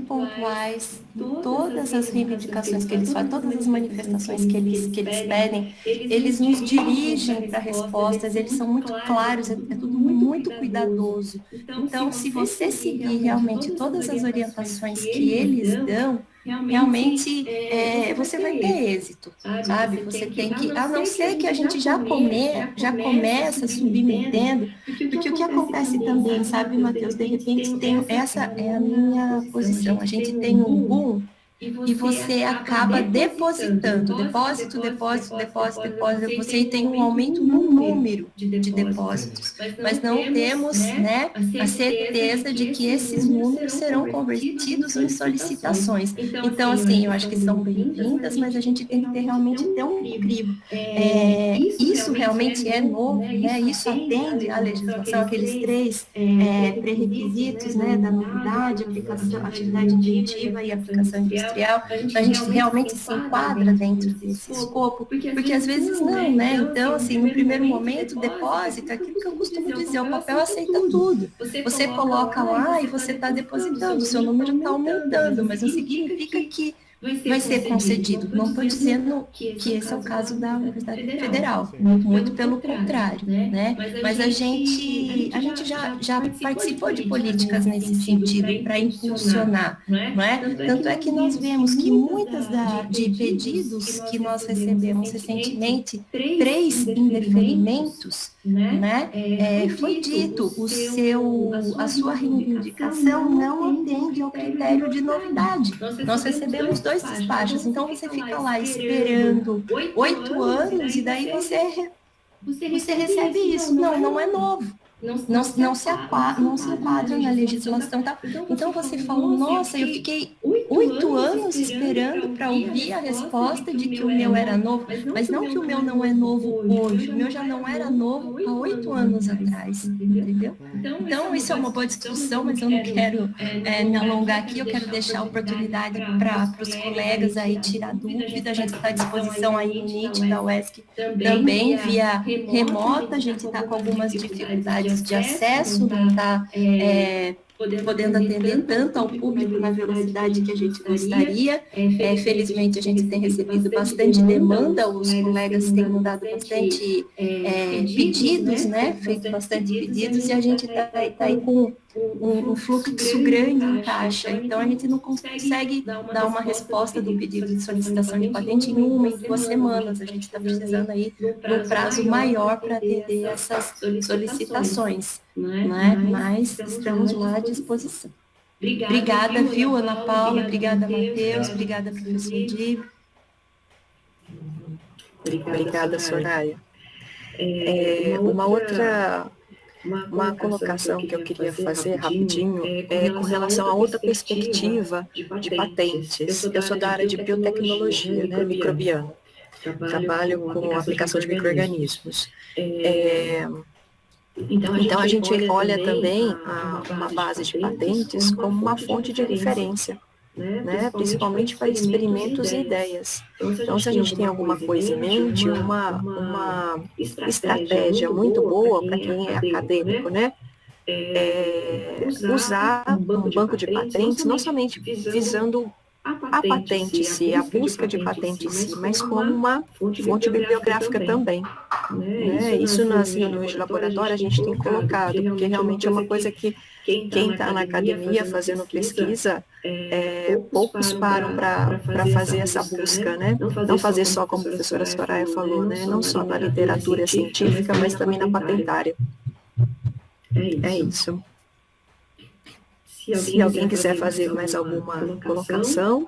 pontuais em todas as reivindicações que eles fazem, todas as manifestações que eles pedem, eles nos dirigem para respostas, eles são muito claros, é tudo muito cuidadoso. Então, se você seguir realmente todas as orientações que eles dão, realmente você vai ter êxito, sabe? Você tem que, a não ser que a gente já começa submetendo, porque o que acontece também, sabe, Matheus, de repente essa é a minha posição, a gente tem um boom e você acaba depositando, depósito, você tem um aumento no número de depósitos, mas não temos, né, a certeza de que esses números serão convertidos em solicitações. Então, assim, eu acho que são bem-vindas, mas a gente tem que realmente ter um crivo. Isso realmente é novo, né? Isso atende à legislação, aqueles 3 pré-requisitos, né, da novidade, aplicação, atividade inventiva e aplicação industrial. A gente realmente se enquadra dentro desse escopo, porque às vezes não, né? Então, assim, no primeiro momento, o depósito, aquilo que eu costumo dizer, o papel aceita tudo. Você coloca lá e você está depositando, o seu número está aumentando, mas não significa que vai ser concedido. Não estou dizendo que esse é o caso da Universidade Federal, muito pelo contrário, né? Mas a gente já participou de políticas nesse sentido para impulsionar, não é? Tanto é que nós vemos que muitas de pedidos que nós recebemos recentemente, 3 indeferimentos, né? Foi dito, a sua reivindicação não atende ao critério de novidade. Nós recebemos 2 despachos, então você fica lá esperando 8 anos e daí você recebe isso. Não é novo. Não se enquadra na legislação. Tá? Então você fala, nossa, eu fiquei 8 anos esperando para ouvir a resposta de que o meu era novo, mas não que o meu não é novo hoje, o meu já não era novo há 8 anos atrás, entendeu? Então isso é uma boa discussão, mas eu não quero me alongar aqui, eu quero deixar a oportunidade para os colegas aí tirar dúvida, a gente está à disposição aí no NIT da UESC também, via remota, a gente está com algumas dificuldades de acesso, não está podendo atender tanto ao público na velocidade que a gente gostaria. Felizmente, a gente tem recebido bastante demanda, os colegas têm mandado bastante pedidos, né? Feito bastante pedidos, e a gente está aí com um fluxo grande em caixa, então a gente não consegue dar uma resposta do pedido de solicitação de patente em 1 em 2 semanas, a gente está precisando aí de um prazo maior para atender essas solicitações, né? Mas estamos lá à disposição. Obrigada, viu, Ana Paula, obrigada, Matheus, obrigada, professor Dib. Obrigada, Soraya. Uma colocação que eu queria fazer rapidinho é com relação a outra perspectiva de patentes. Eu sou da área de biotecnologia, né, microbiana. Trabalho com aplicação de micro-organismos. Então, a gente olha também uma base de patentes como uma fonte de referência, né, principalmente para experimentos e ideias. Então, se a gente tem alguma coisa em mente, uma estratégia muito boa para quem é acadêmico, né, usar um banco de patentes, não somente visando a patente em si, a busca de patente em si, mas como uma fonte bibliográfica também. Né? Isso nas reuniões de laboratório a gente tem colocado, porque realmente é uma coisa que quem está na academia fazendo pesquisa, poucos param para fazer essa busca, né? Não fazer só como a professora Soraya falou, né? Não só na literatura científica, mas também na patentária. É isso. Se alguém quiser fazer mais alguma colocação.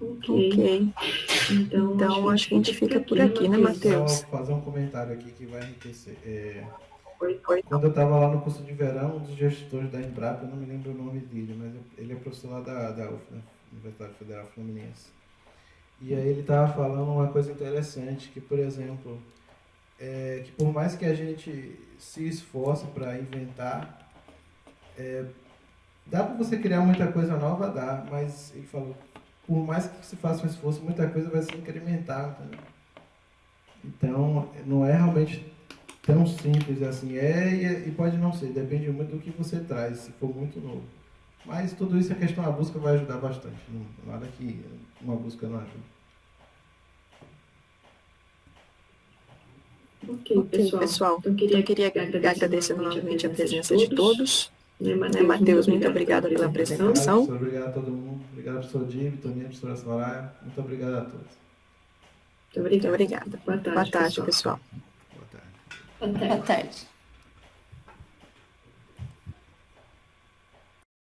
Ok. Então, acho que a gente fica por aqui, né, Matheus? Vou fazer um comentário aqui que vai enriquecer. Quando eu estava lá no curso de verão, um dos gestores da Embrapa, eu não me lembro o nome dele, mas ele é professor lá da UF, né? Universidade Federal Fluminense. E aí ele estava falando uma coisa interessante, que, por exemplo, que por mais que a gente se esforce para inventar, dá para você criar muita coisa nova, dá, mas ele falou, por mais que se faça um esforço, muita coisa vai se incrementar. Entendeu? Então, não é realmente tão simples assim, e pode não ser, depende muito do que você traz, se for muito novo. Mas tudo isso, a questão da busca vai ajudar bastante, nada que uma busca não ajude. Ok, pessoal. Então, eu queria agradecer novamente a presença de todos. Matheus, muito obrigada pela apresentação. Obrigado a todo mundo. Obrigado, professor Dib, Toninho, professora Soraya. Muito obrigado a todos. Muito obrigada. Boa tarde, pessoal. Boa tarde. Boa tarde.